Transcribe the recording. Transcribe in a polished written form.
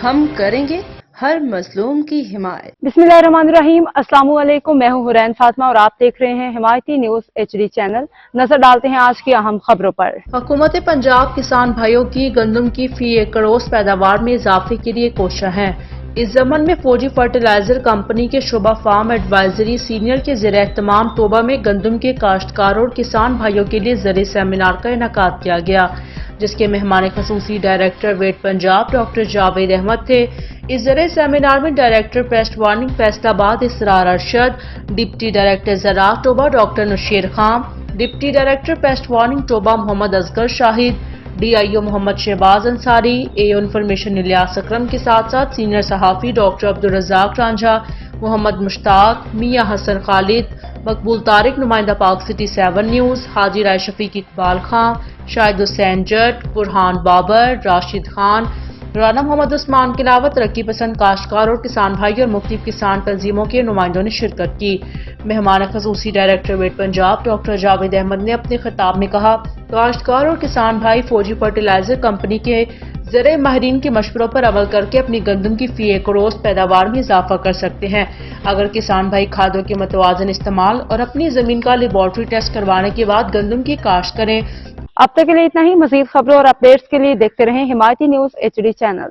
ہم کریں گے ہر مظلوم کی حمایت۔ بسمillahirrahmanirrahim، السلام علیکم، میں ہوں حرین فاطمہ اور آپ دیکھ رہے ہیں حمایتی نیوز HD چینل۔ نظر ڈالتے ہیں آج کی اہم خبروں پر۔ حکومت پنجاب کسان بھائیوں کی گندم کی فی ایکڑ اوسط پیداوار میں اضافے کے لیے کوشاں ہیں۔ اس ضمن میں فوجی فرٹیلائزر کمپنی کے شعبہ فارم ایڈوائزری سینئر کے زیر اہتمام توبہ میں گندم کے کاشتکاروں اور کسان بھائیوں کے لیے زرعی سیمینار کا انعقاد کیا گیا، جس کے مہمان خصوصی director vet Punjab doctor Javed Ahmed تھے۔ اس زرعی سیمینار میں ڈائریکٹر پیسٹ وارننگ فیصل آباد اسرار ارشد، ڈپٹی ڈائریکٹر زراعت Toba doctor Nashir Khan, deputy director pest warning Toba Muhammad Asghar Shahid, DIO Muhammad Shahbaz Ansari, AO information Ilyas Akram کے ساتھ ساتھ سینئر صحافی ڈاکٹر عبدالرزاق رانجھا، محمد مشتاق، میاں حسن خالد، مقبول طارق نمائندہ پاک سٹی 7 نیوز، حاجی رائے شفیق اقبال خان، شاہد حسین جٹ، برہان بابر، راشد خان، رانا محمد عثمان کے علاوہ ترقی پسند کاشتکار اور کسان بھائی اور مختلف کسان تنظیموں کے نمائندوں نے شرکت کی۔ مہمان خصوصی director vet Punjab doctor Javed Ahmed نے اپنے خطاب میں کہا، کاشتکار اور کسان بھائی فوجی فرٹیلائزر کمپنی کے زرعی ماہرین کے مشوروں پر عمل کر کے اپنی گندم کی فی ایکڑ اوسط پیداوار میں اضافہ کر سکتے ہیں۔ اگر کسان بھائی کھادوں کے متوازن استعمال اور اپنی زمین کا لیبارٹری ٹیسٹ کروانے کے بعد گندم کی کاشت کریں۔ اب تک کے لیے اتنا ہی، مزید خبروں اور اپڈیٹس کے لیے دیکھتے رہیں حمایتی نیوز HD چینل۔